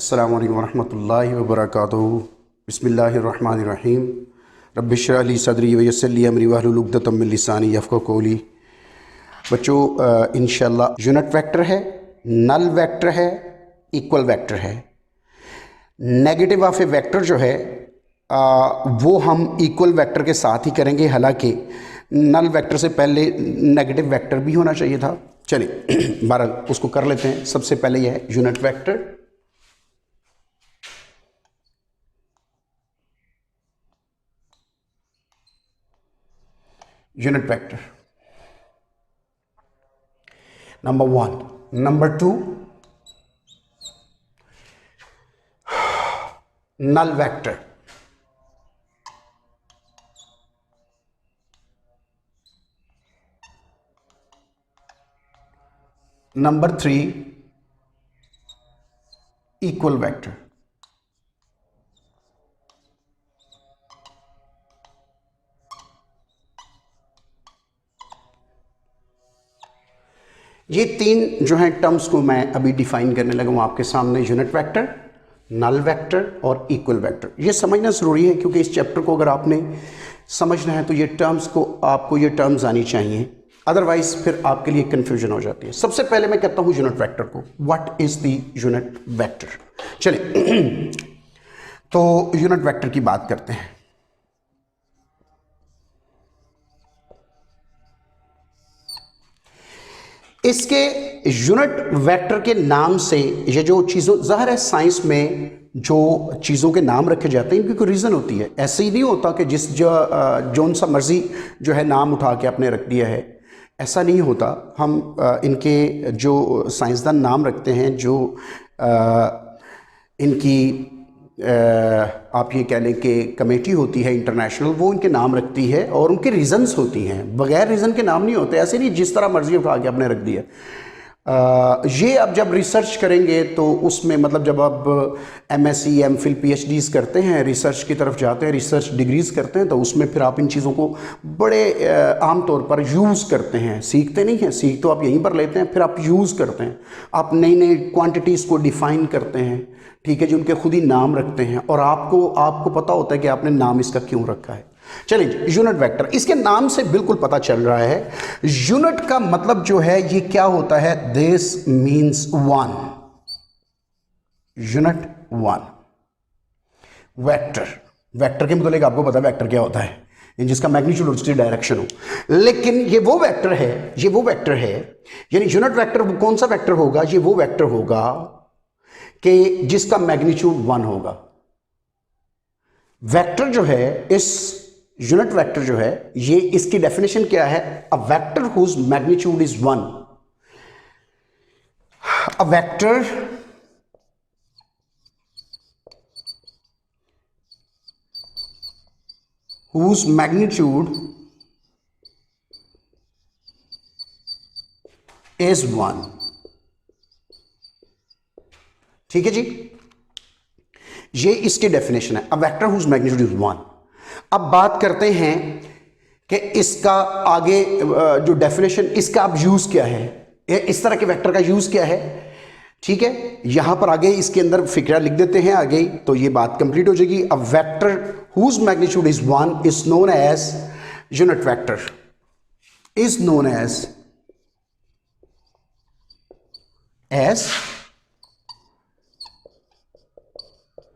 अस्सलामु अलैकुम वरहमतुल्लाहि वबरकातुहू। बिस्मिल्लाहिर्रहमानिर्रहीम। रब्बि इश्रह ली सदरी व यस्सिर ली अमरी वहलुल उक़दतम मिन लिसानी यफ़क़हू क़ौली। बच्चों, इंशाअल्लाह यूनिट वेक्टर है, नल वेक्टर है, इक्वल वेक्टर है। नेगेटिव ऑफ ए वेक्टर जो है वो हम इक्वल वेक्टर के साथ ही करेंगे, हालांकि नल वेक्टर से पहले नेगेटिव वेक्टर भी होना चाहिए था। चलिए बहरहाल उसको कर लेते हैं। सबसे पहले यह है unit vector. Unit vector number 1। Number 2 null vector. Number 3 equal vector. ये तीन जो हैं टर्म्स को मैं अभी डिफाइन करने लगा हूं आपके सामने। यूनिट वेक्टर, नल वेक्टर और इक्वल वेक्टर। ये समझना ज़रूरी है क्योंकि इस चैप्टर को अगर आपने समझना है तो ये टर्म्स को आपको ये टर्म्स आनी चाहिए, अदरवाइज फिर आपके लिए कंफ्यूजन हो जाती है। सबसे पहले मैं कहता हूं यूनिट वेक्टर को, what is the unit vector. चलिए तो यूनिट वेक्टर की बात करते हैं। इसके यूनिट वेक्टर के नाम से ये जो चीज़ों, ज़ाहिर है साइंस में जो चीज़ों के नाम रखे जाते हैं इनकी कोई रीज़न होती है। ऐसे ही नहीं होता कि जोन सा मर्जी जो है नाम उठा के आपने रख दिया है, ऐसा नहीं होता। हम इनके जो साइंसदान नाम रखते हैं, जो इनकी आप ये कह लें कि कमेटी होती है इंटरनेशनल, वो इनके नाम रखती है और उनके रीज़न्स होती हैं। बगैर रीज़न के नाम नहीं होते। ऐसे नहीं जिस तरह मर्जी उठा के आपने रख दिया। ये अब जब रिसर्च करेंगे तो उसमें मतलब जब आप MSc MPhil PhDs करते हैं, रिसर्च की तरफ जाते हैं, रिसर्च डिग्रीज़ करते हैं, तो उसमें फिर आप इन चीज़ों को बड़े आम तौर पर यूज़ करते हैं। सीखते नहीं हैं, सीख तो आप यहीं पर लेते हैं, फिर आप यूज़ करते हैं। आप नई नई क्वांटिटीज़ को डिफ़ाइन करते हैं, ठीक है जी, उनके खुद ही नाम रखते हैं और आपको पता होता है कि आपने नाम इसका क्यों रखा है। चलिए यूनिट वेक्टर, इसके नाम से बिल्कुल पता चल रहा है। यूनिट का मतलब जो है ये क्या होता है, this means one. Unit one. Vector, vector के मतलब आपको पता है वेक्टर क्या होता है, जिसका मैग्नीट्यूड और उसकी डायरेक्शन हो। लेकिन ये वो वेक्टर है, ये वो वेक्टर है, यानी यूनिट वेक्टर कौन सा वेक्टर होगा, ये वो वेक्टर होगा कि जिसका मैग्नीट्यूड 1 होगा। वेक्टर जो है, इस यूनिट वेक्टर जो है, ये इसकी डेफिनेशन क्या है, a vector whose magnitude is 1। A vector whose magnitude is 1। ठीक है जी, ये इसकी डेफिनेशन है, a vector whose magnitude is 1। अब बात करते हैं कि इसका आगे जो डेफिनेशन, इसका अब यूज क्या है, इस तरह के वेक्टर का यूज क्या है। ठीक है, यहां पर आगे इसके अंदर फिक्रा लिख देते हैं आगे, तो ये बात कंप्लीट हो जाएगी। A vector whose magnitude is 1 is known as unit vector, is known as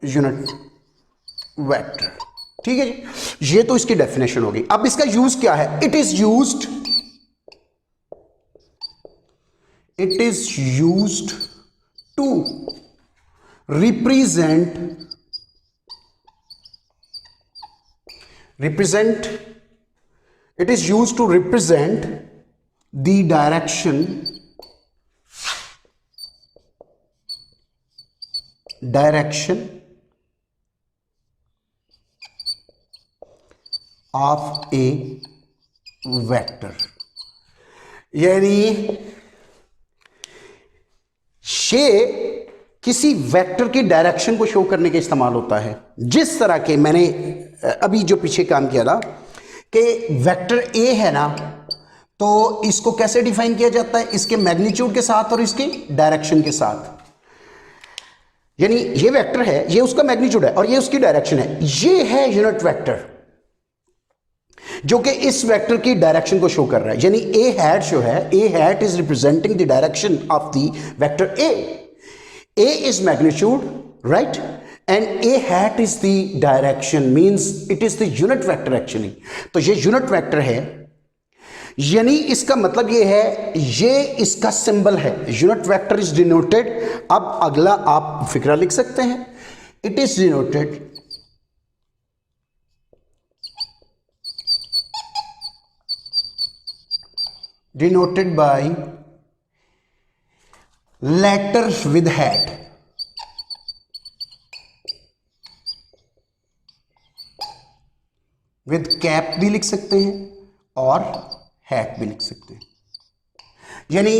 unit vector. ठीक है जी, ये तो इसकी डेफिनेशन होगी। अब इसका यूज क्या है, it is used to represent it is used to represent the direction of a vector. यानी ये किसी वेक्टर की डायरेक्शन को शो करने के इस्तेमाल होता है। जिस तरह के मैंने अभी जो पीछे काम किया था कि वेक्टर ए है ना, तो इसको कैसे डिफाइन किया जाता है, इसके मैग्नीट्यूड के साथ और इसकी डायरेक्शन के साथ। यानी ये वेक्टर है, ये उसका मैग्नीट्यूड है और ये उसकी डायरेक्शन है। ये है यूनिट वेक्टर जो कि इस वेक्टर की डायरेक्शन को शो कर रहा है। यानी ए हैट जो है, A hat is representing the direction of the vector A. A is magnitude, right, and A hat is the direction, means it is the unit vector actually. तो ये यूनिट वेक्टर है, यानी इसका मतलब ये है, ये इसका सिंबल है। यूनिट वेक्टर इज डिनोटेड, अब अगला आप फिक्रा लिख सकते हैं, it is denoted denoted by letters with hat। With cap भी लिख सकते हैं और हैट भी लिख सकते हैं। यानी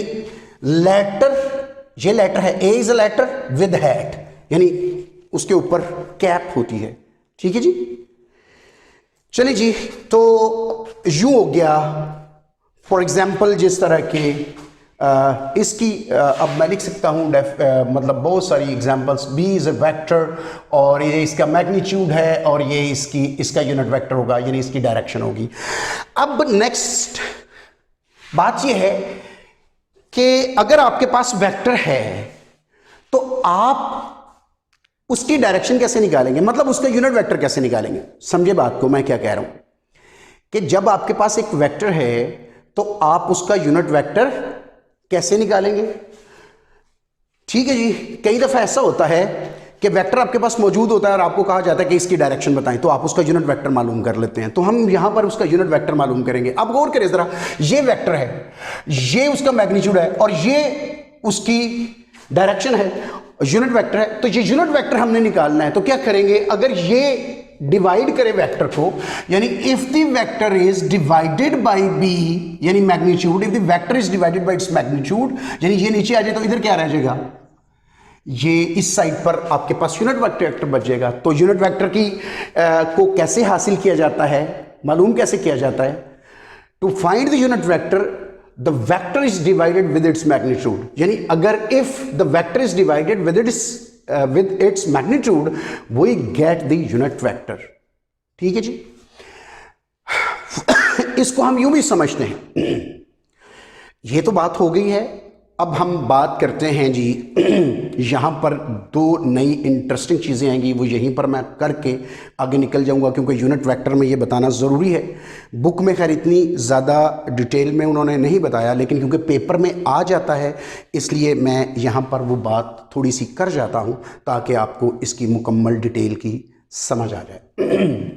लेटर, ये लेटर है, A is a letter with hat, यानी उसके ऊपर कैप होती है। ठीक है जी, चलिए जी, तो यूं हो गया। फॉर एग्जाम्पल जिस तरह के इसकी अब मैं लिख सकता हूँ मतलब बहुत सारी examples. B is a vector और ये इसका मैग्नीट्यूड है और ये इसका यूनिट वेक्टर होगा, यानी इसकी डायरेक्शन होगी। अब नेक्स्ट बात ये है कि अगर आपके पास वेक्टर है तो आप उसकी डायरेक्शन कैसे निकालेंगे, मतलब उसका यूनिट वेक्टर कैसे निकालेंगे। समझे बात को मैं क्या कह रहा हूं कि जब आपके पास एक वेक्टर है तो आप उसका यूनिट वेक्टर कैसे निकालेंगे। ठीक है जी, कई दफा ऐसा होता है कि वेक्टर आपके पास मौजूद होता है और आपको कहा जाता है कि इसकी डायरेक्शन बताएं, तो आप उसका यूनिट वेक्टर मालूम कर लेते हैं। तो हम यहां पर उसका यूनिट वेक्टर मालूम करेंगे। अब गौर करें जरा, ये वेक्टर है, ये उसका मैग्नीट्यूड है और ये उसकी डायरेक्शन है, यूनिट वेक्टर है। तो ये यूनिट वेक्टर हमने निकालना है, तो क्या करेंगे, अगर ये डिवाइड करे वेक्टर को, यानी if the vector is divided by B, यानी magnitude, if the vector is divided by its magnitude, यानी ये नीचे आ जाए तो इधर क्या रह जाएगा, ये इस साइड पर आपके पास यूनिट वेक्टर बच जाएगा। तो यूनिट वेक्टर की को कैसे हासिल किया जाता है, मालूम कैसे किया जाता है। To find the unit vector, the vector is divided with its magnitude, यानी अगर if the vector is divided with its magnitude we get the unit vector. ठीक है जी, इसको हम यूं भी समझते हैं। ये तो बात हो गई है। अब हम बात करते हैं जी, यहाँ पर दो नई इंटरेस्टिंग चीज़ें आएंगी, वो यहीं पर मैं करके आगे निकल जाऊँगा, क्योंकि यूनिट वेक्टर में ये बताना ज़रूरी है। बुक में खैर इतनी ज़्यादा डिटेल में उन्होंने नहीं बताया, लेकिन क्योंकि पेपर में आ जाता है इसलिए मैं यहाँ पर वो बात थोड़ी सी कर जाता हूँ ताकि आपको इसकी मुकम्मल डिटेल की समझ आ जाए।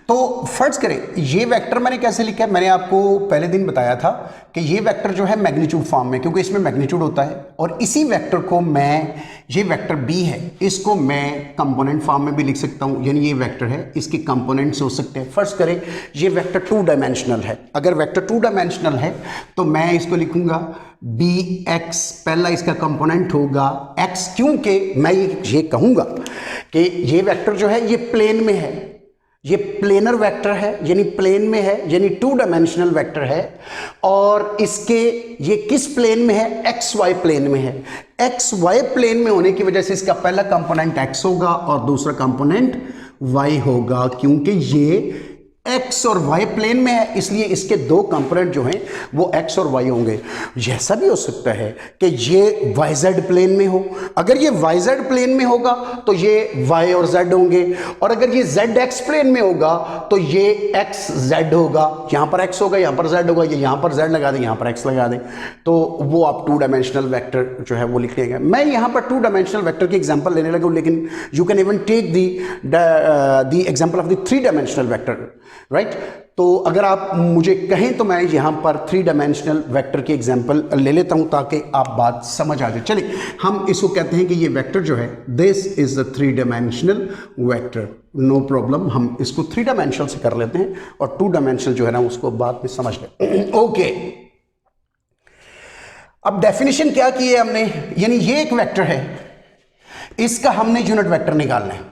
तो फर्ज करें ये वेक्टर मैंने कैसे लिखा है, मैंने आपको पहले दिन बताया था कि ये वेक्टर जो है मैग्नीट्यूड फॉर्म में, क्योंकि इसमें मैग्नीट्यूड होता है, और इसी वेक्टर को मैं, ये वेक्टर बी है, इसको मैं कंपोनेंट फॉर्म में भी लिख सकता हूं, यानी ये वेक्टर है, इसके कंपोनेंट्स हो सकते हैं। फर्ज करें ये वेक्टर 2 डायमेंशनल है। अगर वेक्टर 2 डायमेंशनल है तो मैं इसको लिखूंगा बी एक्स, पहला इसका कंपोनेंट होगा एक्स, क्योंकि मैं ये कहूंगा कि ये वेक्टर जो है ये प्लेन में है, ये प्लेनर वेक्टर है, यानी प्लेन में है, यानी 2 डायमेंशनल वेक्टर है। और इसके ये किस प्लेन में है, एक्स वाई प्लेन में है। एक्स वाई प्लेन में होने की वजह से इसका पहला कंपोनेंट एक्स होगा और दूसरा कंपोनेंट वाई होगा, क्योंकि ये एक्स और वाई प्लेन में है, इसलिए इसके दो कंपोनेंट जो हैं वो एक्स और वाई होंगे। ऐसा भी हो सकता है कि ये वाई जेड प्लेन में हो। अगर ये वाई जेड प्लेन में होगा तो ये वाई और जेड होंगे, और अगर ये जेड एक्स प्लेन में होगा तो ये एक्स जेड होगा। यहाँ पर एक्स होगा, यहाँ पर जेड होगा, ये यहाँ पर जेड लगा दें, यहाँ पर एक्स लगा दें, तो वो आप 2 डायमेंशनल वेक्टर जो है वो लिख लेंगे। मैं यहाँ पर 2 डायमेंशनल वेक्टर की एग्जाम्पल लेने लगा, लेकिन you can even take the example of the 3 dimensional vector, right. तो अगर आप मुझे कहें तो मैं यहां पर 3 डायमेंशनल वेक्टर की एग्जांपल ले लेता हूं ताकि आप बात समझ आ जाए। चलिए हम इसको कहते हैं कि ये वेक्टर जो है this is the 3 dimensional vector, no problem, हम इसको 3 डायमेंशनल से कर लेते हैं और 2 डायमेंशनल जो है ना उसको बाद में समझ लें। ओके, अब डेफिनेशन क्या की है हमने, यानी ये एक वेक्टर है, इसका हमने यूनिट वेक्टर निकालना है।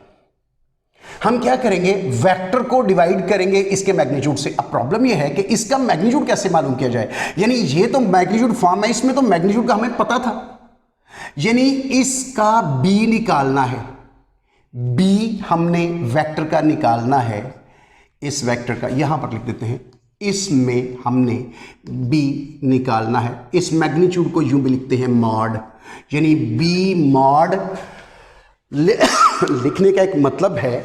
हम क्या करेंगे, वेक्टर को डिवाइड करेंगे इसके मैग्नीट्यूड से। अब प्रॉब्लम ये है कि इसका मैग्नीट्यूड कैसे मालूम किया जाए, यानी ये तो मैग्नीट्यूड फॉर्म है, इसमें तो मैग्नीट्यूड का हमें पता था, यानी इसका बी निकालना है, बी हमने वेक्टर का निकालना है, इस वेक्टर का यहां पर लिख देते हैं, इसमें हमने बी निकालना है। इस मैग्नीट्यूड को यूं भी लिखते हैं मॉड, यानी बी मॉड। लिखने का एक मतलब है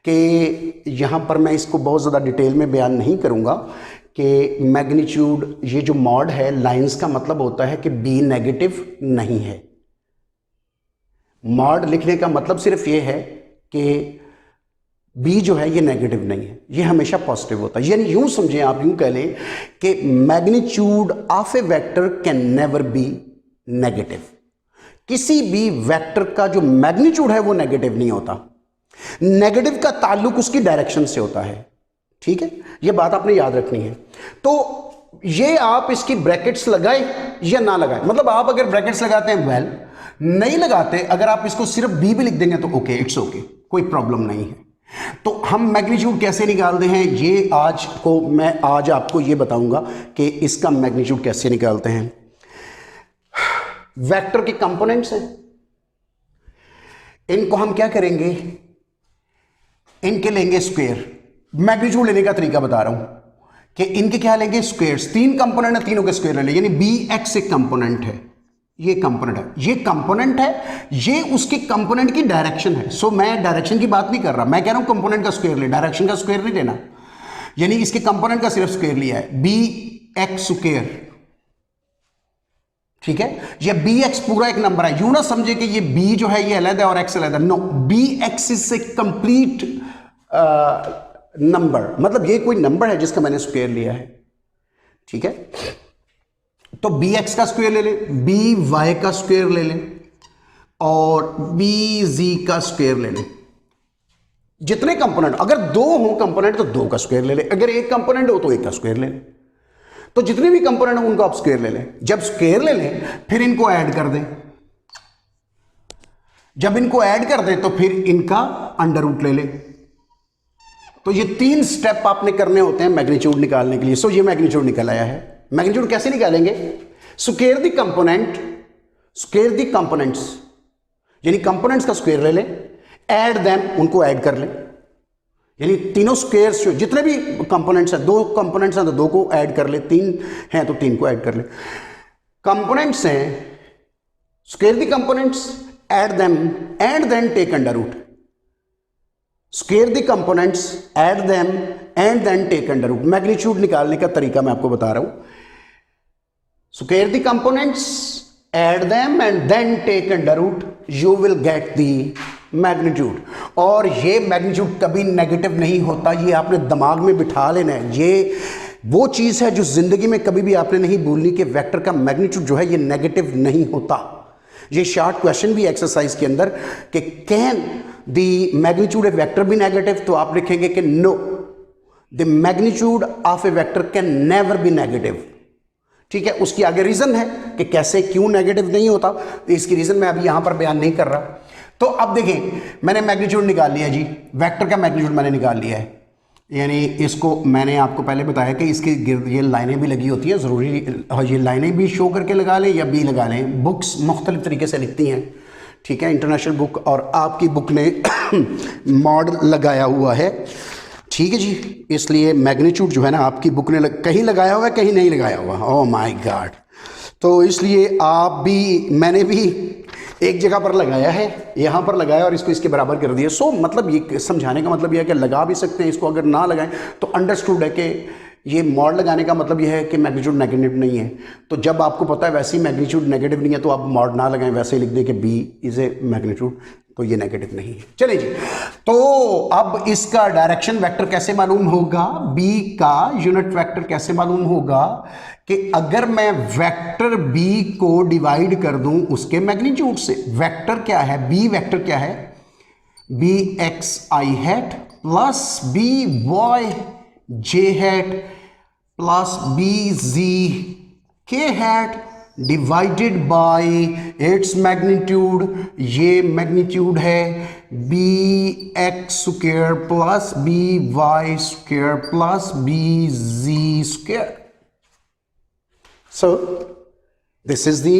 कि यहां पर मैं इसको बहुत ज़्यादा डिटेल में बयान नहीं करूंगा कि मैग्नीट्यूड, ये जो मॉड है लाइंस का मतलब होता है कि बी नेगेटिव नहीं है। मॉड लिखने का मतलब सिर्फ ये है कि बी जो है ये नेगेटिव नहीं है, ये हमेशा पॉजिटिव होता है। यानी यूं समझें आप, यूं कह लें कि magnitude of a vector can never be negative. किसी भी वेक्टर का जो मैग्नीट्यूड है वो नेगेटिव नहीं होता, नेगेटिव का ताल्लुक उसकी डायरेक्शन से होता है। ठीक है, ये बात आपने याद रखनी है। तो ये आप इसकी ब्रैकेट्स लगाएं या ना लगाएं, मतलब आप अगर ब्रैकेट्स लगाते हैं वेल, नहीं लगाते, अगर आप इसको सिर्फ बी भी लिख देंगे तो ओके, इट्स ओके, कोई प्रॉब्लम नहीं है। तो हम मैग्नीट्यूड कैसे निकालते हैं, ये मैं आज आपको ये बताऊंगा कि इसका मैग्नीट्यूड कैसे निकालते हैं। वेक्टर के कंपोनेंट्स हैं, इनको हम क्या करेंगे, इनके लेंगे स्क्वायर। मैग्नीट्यूड लेने का तरीका बता रहा हूं कि इनके क्या लेंगे, स्क्वायर्स। 3 कंपोनेंट है, तीनों के स्क्वायर ले लें, यानी बी एक्स एक कंपोनेंट है, ये कंपोनेंट है, ये कंपोनेंट है, ये उसके कंपोनेंट की डायरेक्शन है। सो मैं डायरेक्शन की बात नहीं कर रहा, मैं कह रहा हूं कंपोनेंट का स्क्वायर ले, डायरेक्शन का स्क्वायर नहीं लेना, यानी इसके कंपोनेंट का सिर्फ स्क्वायर लिया है, बी एक्स स्क्वायर। ठीक है, ये बी एक्स पूरा एक नंबर है, यूं ना समझे कि ये बी जो है ये अलग है और एक्स अलग है, no, B x is a complete number, मतलब ये कोई नंबर है जिसका मैंने स्क्वायर लिया है। ठीक है, तो बी एक्स का स्क्वायर ले लें, बी वाई का स्क्वायर ले लें और बी जी का स्क्वायर ले लें। जितने कंपोनेंट, अगर 2 हो कंपोनेंट तो 2 का स्क्वायर ले लें, अगर एक कंपोनेंट हो तो 1 का स्क्वायर ले लें। तो जितने भी कंपोनेंट हो उनको आप स्क्वायर ले लें। जब स्क्वायर ले लें फिर इनको ऐड कर दें, जब इनको ऐड कर दें तो फिर इनका अंडर रूट ले लें। तो ये 3 स्टेप आपने करने होते हैं मैग्नीट्यूड निकालने के लिए। सो ये मैग्नीट्यूड निकल आया है। मैग्नीट्यूड कैसे निकालेंगे, square the component, square the components, यानी कंपोनेंट्स का स्क्वायर ले लें, ऐड देम, उनको ऐड कर लें, यानी तीनों स्क्वायर्स जितने भी कंपोनेंट्स हैं, 2 कंपोनेंट्स हैं तो 2 को ऐड कर ले, 3 हैं तो 3 को ऐड कर ले। कंपोनेंट्स हैं, square the components, add them and then take under root. Square the components, add them and then take under root. Magnitude निकालने का तरीका मैं आपको बता रहा हूं, square the components, add them and then take under root, you will get the magnitude. और ये मैग्नीट्यूड कभी नेगेटिव नहीं होता, ये आपने दिमाग में बिठा लेना है। ये वो चीज़ है जो जिंदगी में कभी भी आपने नहीं भूलनी कि वेक्टर का मैग्नीट्यूड जो है ये नेगेटिव नहीं होता। ये शॉर्ट क्वेश्चन भी एक्सरसाइज के अंदर कि can the magnitude a vector be negative, तो आप लिखेंगे कि no, the magnitude of a vector can never be negative. ठीक है, उसकी आगे रीजन है कि कैसे क्यों नेगेटिव नहीं होता, तो इसकी रीजन मैं अभी यहां पर बयान नहीं कर रहा। तो अब देखें, मैंने मैग्नीट्यूड निकाल लिया जी, वेक्टर का मैग्नीट्यूड मैंने निकाल लिया है, यानी इसको मैंने आपको पहले बताया कि इसके गिर्द ये लाइनें भी लगी होती हैं, ज़रूरी ये लाइनें भी शो करके लगा लें या बी लगा लें। बुक्स मुख्तलिफ तरीके से लिखती हैं, ठीक है, इंटरनेशनल बुक और आपकी बुक ने मॉड लगाया हुआ है। ठीक है जी, इसलिए मैग्नीट्यूड जो है ना आपकी बुक ने कहीं लगाया हुआ है, कहीं नहीं लगाया हुआ। ओह माय गॉड, तो इसलिए आप भी, मैंने भी एक जगह पर लगाया है, यहाँ पर लगाया और इसको इसके बराबर कर दिया। सो मतलब ये समझाने का मतलब यह है कि लगा भी सकते हैं इसको, अगर ना लगाएं तो अंडरस्टूड है कि ये मॉड लगाने का मतलब यह है कि मैग्नीट्यूड नेगेटिव नहीं है। तो जब आपको पता है वैसे ही मैग्नीट्यूड नेगेटिव नहीं है तो आप मॉड ना लगाएं, वैसे ही लिख दें कि बी इज ए मैग्नीट्यूड, तो ये नेगेटिव नहीं है। चलिए जी, तो अब इसका डायरेक्शन वेक्टर कैसे मालूम होगा, बी का यूनिट वेक्टर कैसे मालूम होगा कि अगर मैं वेक्टर बी को डिवाइड कर दूं उसके मैग्नीट्यूड से। वेक्टर क्या है, बी वेक्टर क्या है, B x i hat plus B y j hat plus B z k hat divided by its magnitude. ये मैग्नीट्यूड है, B x square plus B y square plus B z square. So this is the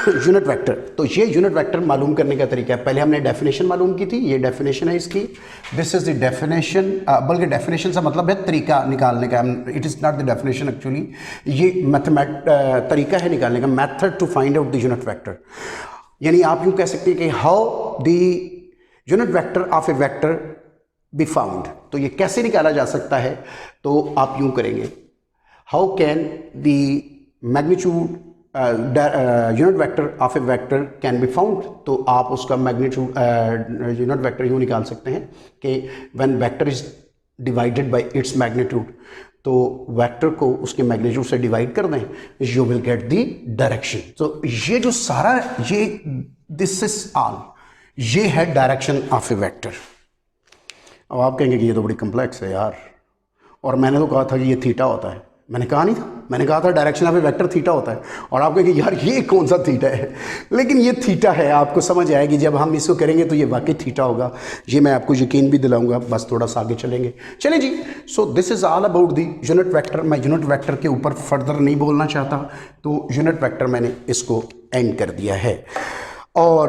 unit vector. तो ये unit vector मालूम करने का तरीका है। पहले हमने डेफिनेशन मालूम की थी, ये डेफिनेशन है इसकी, दिस इज द डेफिनेशन, बल्कि डेफिनेशन से मतलब है तरीका निकालने का, it is not the definition actually, ये तरीका है निकालने का, method to find out the unit vector. यानी आप यूँ कह सकते हैं कि how the unit vector of a vector be found. तो ये कैसे निकाला जा सकता है, तो आप यूँ करेंगे, how can the magnitude unit vector of a vector can be found. तो आप उसका मैग्नीट्यूड यूनिट वेक्टर यूँ निकाल सकते हैं कि when vector is divided by its magnitude, तो वेक्टर को उसके मैग्नीट्यूड से डिवाइड कर दें, you will get the direction. तो ये जो सारा ये दिस इज ऑल, ये है डायरेक्शन ऑफ ए वेक्टर। अब आप कहेंगे कि ये तो बड़ी कम्प्लेक्स है यार, और मैंने तो कहा था कि ये थीटा होता है। मैंने कहा नहीं था, मैंने कहा था direction of a vector theta होता है, और आप कहेंगे यार ये कौन सा थीटा है, लेकिन ये थीटा है। आपको समझ आएगी जब हम इसको करेंगे तो ये वाकई थीटा होगा, ये मैं आपको यकीन भी दिलाऊंगा। बस थोड़ा सा आगे चलेंगे, चलें जी। So this is all about the unit vector. मैं यूनिट वेक्टर के ऊपर फर्दर नहीं बोलना चाहता, तो यूनिट वेक्टर मैंने इसको एंड कर दिया है। और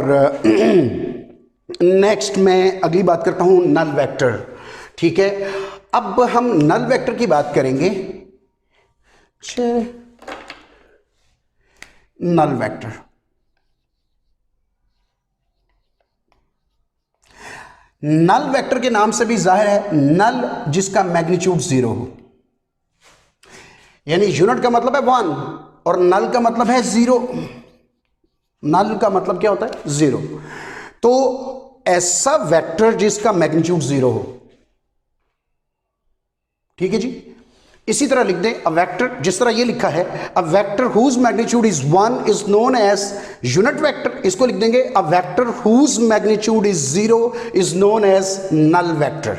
नेक्स्ट मैं अगली बात करता हूँ नल वेक्टर। ठीक है, अब हम नल वेक्टर की बात करेंगे। नल वेक्टर, नल वेक्टर के नाम से भी जाहिर है नल जिसका मैग्नीट्यूड 0 हो, यानी यूनिट का मतलब है 1 और नल का मतलब है 0। नल का मतलब क्या होता है? 0। तो ऐसा वेक्टर जिसका मैग्नीट्यूड 0 हो, ठीक है जी। इसी तरह लिख दें अ वेक्टर, जिस तरह ये लिखा है, a vector whose magnitude is 1 is known as unit vector. इसको लिख देंगे a vector whose magnitude is 0 is known as null vector.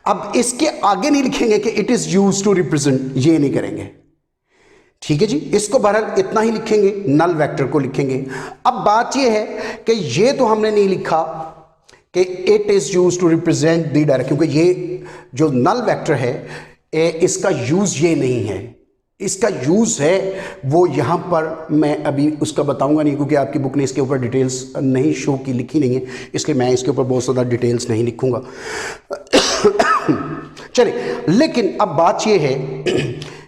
अब इसके आगे नहीं लिखेंगे कि it is used to represent, ये नहीं करेंगे, ठीक है जी। इसको बहरहाल इतना ही लिखेंगे, नल वेक्टर को लिखेंगे। अब बात यह है कि ये तो हमने नहीं लिखा कि it is use to represent the direction, क्योंकि ये जो नल वेक्टर है इसका यूज ये नहीं है, इसका यूज है वो यहां पर मैं अभी उसका बताऊंगा नहीं, क्योंकि आपकी बुक ने इसके ऊपर डिटेल्स नहीं शो की, लिखी नहीं है, इसलिए मैं इसके ऊपर बहुत ज़्यादा डिटेल्स नहीं लिखूंगा। चलिए, लेकिन अब बात ये है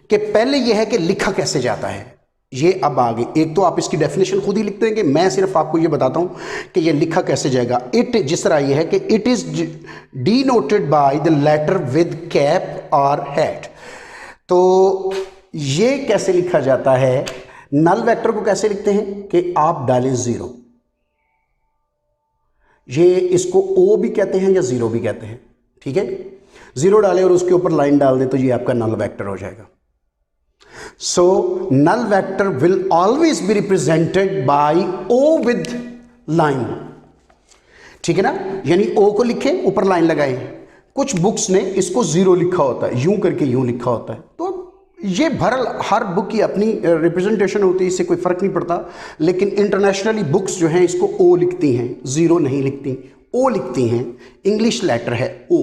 कि पहले ये है कि लिखा कैसे जाता है, ये अब आगे। एक तो आप इसकी डेफिनेशन खुद ही लिख देंगे, मैं सिर्फ आपको ये बताता हूं कि ये लिखा कैसे जाएगा। इट जिस तरह ये है कि it is denoted by the letter with cap और हेड। तो ये कैसे लिखा जाता है? नल वेक्टर को कैसे लिखते हैं कि आप डालें 0, ये इसको ओ भी कहते हैं या 0 भी कहते हैं, ठीक है। 0 डालें और उसके ऊपर लाइन डाल दें तो ये आपका नल वेक्टर हो जाएगा। So null vector will always be represented by O with line, ठीक है ना। यानी O को लिखे ऊपर लाइन लगाए। कुछ बुक्स ने इसको 0 लिखा होता है, यूं करके यूं लिखा होता है। तो ये भरल हर बुक की अपनी रिप्रेजेंटेशन होती है, इससे कोई फर्क नहीं पड़ता। लेकिन इंटरनेशनली बुक्स जो हैं इसको O लिखती हैं, 0 नहीं लिखती, O लिखती हैं। इंग्लिश लेटर है O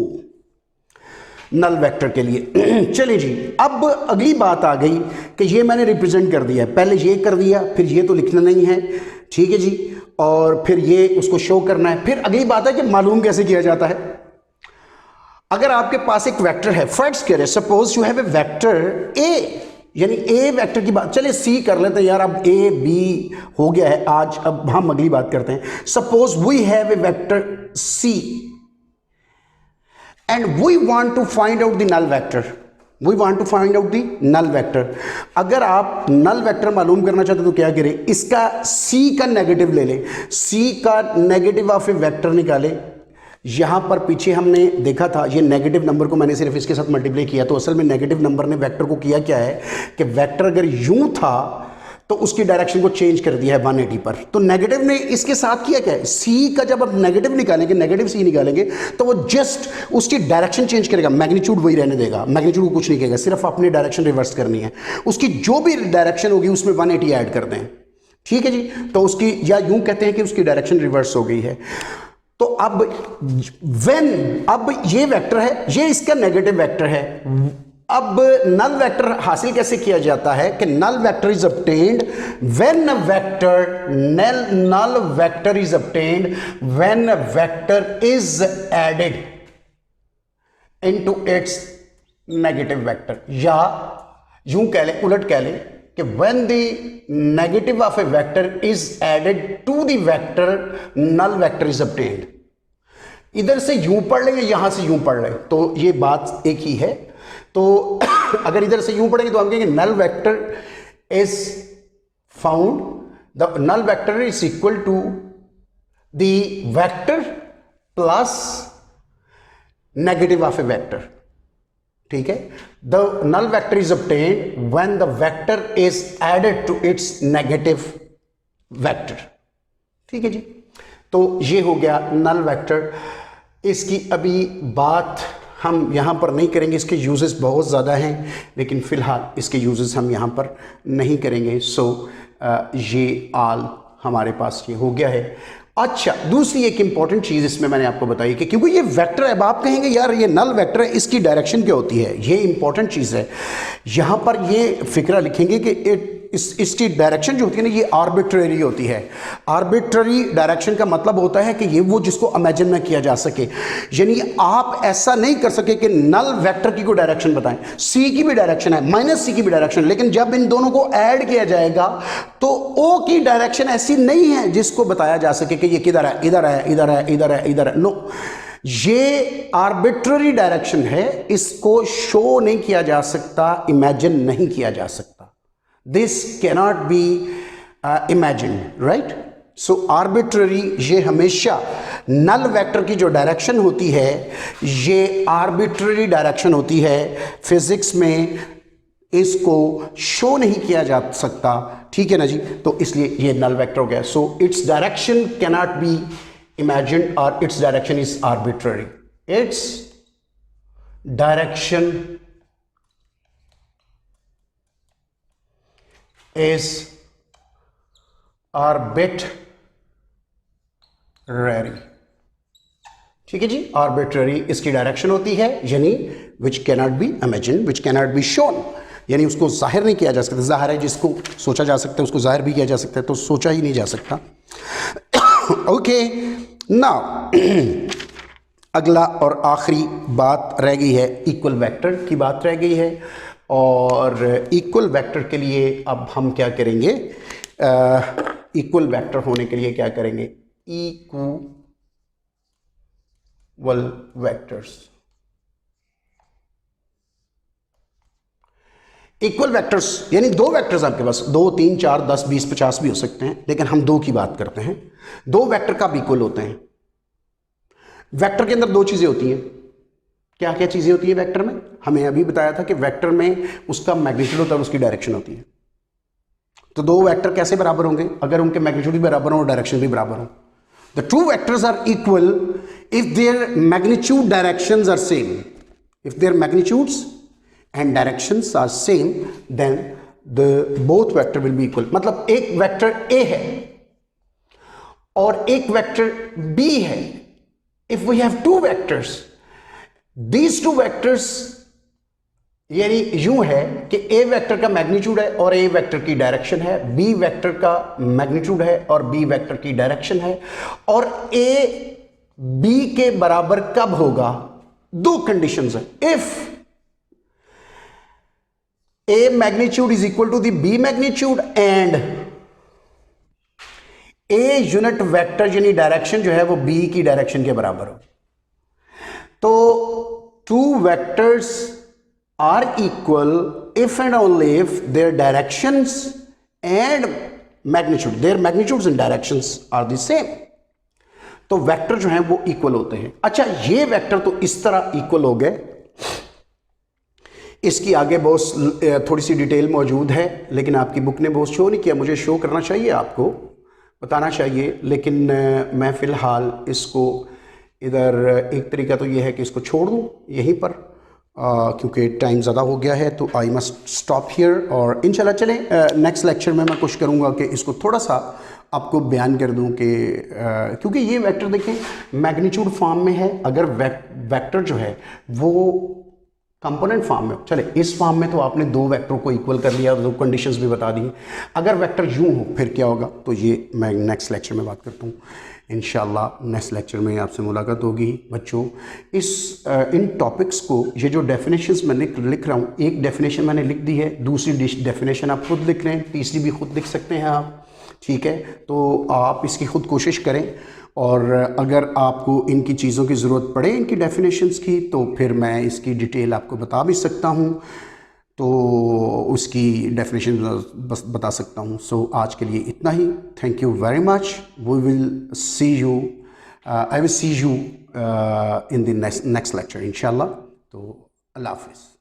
नल वेक्टर के लिए। चलिए जी, अब अगली बात आ गई कि ये मैंने रिप्रेजेंट कर दिया, पहले ये कर दिया, फिर ये तो लिखना नहीं है, ठीक है जी, और फिर ये उसको शो करना है। फिर अगली बात है कि मालूम कैसे किया जाता है। अगर आपके पास एक वेक्टर है, फर्ज करें suppose you have a vector A, यानी ए वेक्टर की बात, चलिए सी कर लेते हैं यार, अब ए बी हो गया है आज, अब हम अगली बात करते हैं। Suppose we have a vector C and we want to find out the null vector, we want to find out the null vector। अगर आप नल वेक्टर मालूम करना चाहते हो तो क्या करें, इसका c का नेगेटिव ले लें, c का नेगेटिव ऑफ ए वेक्टर निकालें। यहाँ पर पीछे हमने देखा था, ये नेगेटिव नंबर को मैंने सिर्फ इसके साथ मल्टीप्लाई किया, तो असल में नेगेटिव नंबर ने वेक्टर को किया क्या है कि वेक्टर अगर यूं था तो उसकी डायरेक्शन को चेंज कर दिया है 180 पर। तो नेगेटिव ने इसके साथ किया क्या है, सी का जब आप नेगेटिव निकालेंगे, नेगेटिव सी निकालेंगे, तो वो जस्ट उसकी डायरेक्शन चेंज करेगा, मैग्नीट्यूड वही रहने देगा, मैग्नीट्यूड को कुछ नहीं कहेगा, सिर्फ अपनी डायरेक्शन रिवर्स करनी है। उसकी जो भी डायरेक्शन होगी उसमें 180 ऐड कर दें, ठीक है जी। तो उसकी, या यूं कहते हैं कि उसकी डायरेक्शन रिवर्स हो गई है। तो अब व्हेन, अब ये वेक्टर है, ये इसका नेगेटिव वेक्टर है। अब नल वेक्टर हासिल कैसे किया जाता है कि null vector is obtained when vector, null vector is obtained when vector is added into its negative vector, या यूं कह लें, उलट कह लें कि when the negative of a vector is added to the vector, null vector is obtained। इधर से यूं पढ़ लेंगे, यहां से यूं पढ़ लें, तो ये बात एक ही है। तो अगर इधर से यूं पढ़ेंगे तो हम कहेंगे null vector is found, the null vector is equal to the vector plus negative of a vector. ठीक है, the null vector is obtained when the vector is added to its negative vector. ठीक है जी। तो ये हो गया null vector. इसकी अभी बात हम यहां पर नहीं करेंगे, इसके यूजेस बहुत ज़्यादा हैं, लेकिन फिलहाल इसके यूजेस हम यहां पर नहीं करेंगे। सो ये आल हमारे पास ये हो गया है। अच्छा, दूसरी एक इंपॉर्टेंट चीज इसमें मैंने आपको बताई कि क्योंकि ये वेक्टर, अब आप कहेंगे यार ये नल वेक्टर है, इसकी डायरेक्शन क्या होती है, ये इंपॉर्टेंट चीज है। यहां पर ये फिक्रा लिखेंगे कि इसकी डायरेक्शन जो होती है ना, ये आर्बिट्रेरी होती है। आर्बिट्रेरी डायरेक्शन का मतलब होता है कि ये वो जिसको इमेजिन ना किया जा सके, यानी आप ऐसा नहीं कर सके कि नल वेक्टर की कोई डायरेक्शन बताएं, सी की भी डायरेक्शन है, माइनस सी की भी डायरेक्शन, लेकिन जब इन दोनों को ऐड किया जाएगा तो ओ की डायरेक्शन ऐसी नहीं है जिसको बताया जा सके कि ये किधर है, इधर है, इधर है, इधर है, इधर है। नो, ये आर्बिट्ररी डायरेक्शन है, इसको शो नहीं किया जा सकता, इमेजिन नहीं किया जा सकता। This cannot be imagined, right? So arbitrary, ये हमेशा नल वेक्टर की जो डायरेक्शन होती है ये आर्बिट्ररी डायरेक्शन होती है। फिजिक्स में इसको शो नहीं किया जा सकता, ठीक है ना जी। तो इसलिए ये नल वेक्टर हो गया। So its direction cannot be imagined और its direction is arbitrary. Its direction is arbitrary, ठीक है जी। आर्बिट्ररी इसकी डायरेक्शन होती है, यानी which cannot be imagined, which cannot be shown, यानी उसको जाहिर नहीं किया जा सकता। जाहिर है जिसको सोचा जा सकता है उसको जाहिर भी किया जा सकता है, तो सोचा ही नहीं जा सकता। ओके, नाउ अगला और आखिरी बात रह गई है, इक्वल वेक्टर की बात रह गई है। और इक्वल वेक्टर के लिए अब हम क्या करेंगे, इक्वल वेक्टर होने के लिए क्या करेंगे, इक्वल वेक्टर्स। इक्वल वेक्टर्स यानी दो वेक्टर्स आपके पास, 2, 3, 4, 10, 20, 50 भी हो सकते हैं, लेकिन हम दो की बात करते हैं। दो वेक्टर कब इक्वल होते हैं? वेक्टर के अंदर दो चीजें होती हैं। क्या क्या चीजें होती है वेक्टर में? हमें अभी बताया था कि वेक्टर में उसका मैग्नीट्यूड होता है और उसकी डायरेक्शन होती है। तो दो वेक्टर कैसे बराबर होंगे? अगर उनके मैग्नीट्यूड भी बराबर हो और डायरेक्शन भी बराबर हो। The two vectors are equal if their magnitude directions are same. If their magnitudes and directions are same then the both vector will be equal. मतलब एक वेक्टर ए है और एक वेक्टर बी है। If we have two vectors, these two vectors, यानी यूं है कि ए वेक्टर का मैग्नीट्यूड है और ए वेक्टर की डायरेक्शन है, बी वेक्टर का मैग्नीट्यूड है और बी वेक्टर की डायरेक्शन है। और ए बी के बराबर कब होगा? दो कंडीशंस है। If A magnitude is equal to the B magnitude and A unit vector यानी डायरेक्शन जो है वो बी की डायरेक्शन के बराबर हो। तो two vectors are equal if and only if their directions and magnitude, their magnitudes and directions are the same. तो वेक्टर जो हैं वो इक्वल होते हैं। अच्छा, ये वेक्टर तो इस तरह इक्वल हो गए। इसकी आगे बहुत थोड़ी सी डिटेल मौजूद है, लेकिन आपकी बुक ने बहुत शो नहीं किया। मुझे शो करना चाहिए, आपको बताना चाहिए, लेकिन मैं फ़िलहाल इसको इधर, एक तरीका तो ये है कि इसको छोड़ दूँ यहीं पर क्योंकि टाइम ज़्यादा हो गया है तो आई मस्ट स्टॉप हियर। और इंशाल्लाह चलें नेक्स्ट लेक्चर में मैं कोशिश करूँगा कि इसको थोड़ा सा आपको बयान कर दूं कि क्योंकि ये वेक्टर देखें मैग्नीट्यूड फॉर्म में है, अगर वेक्टर जो है वो कंपोनेंट फॉर्म में, चले इस फॉर्म में तो आपने दो वेक्टर को इक्वल कर लिया, दो कंडीशंस भी बता दी। अगर वेक्टर यूं हो फिर क्या होगा, तो ये मैं नेक्स्ट लेक्चर में बात करता हूँ इंशाल्लाह। नेक्स्ट लेक्चर में आपसे मुलाकात होगी बच्चों। इन टॉपिक्स को, ये जो डेफिनेशंस मैं लिख रहा हूँ, एक डेफिनेशन मैंने लिख दी है, दूसरी डेफिनेशन आप खुद लिख रहे हैं, तीसरी भी खुद लिख सकते हैं आप, ठीक है। तो आप इसकी खुद कोशिश करें, और अगर आपको इनकी चीज़ों की ज़रूरत पड़े, इनकी डेफिनेशंस की, तो फिर मैं इसकी डिटेल आपको बता भी सकता हूँ, तो उसकी डेफिनेशन बस बता सकता हूँ। सो आज के लिए इतना ही। Thank you very much. We will see you, I will see you in the next lecture इंशाल्लाह। तो अल्लाह हाफिज़।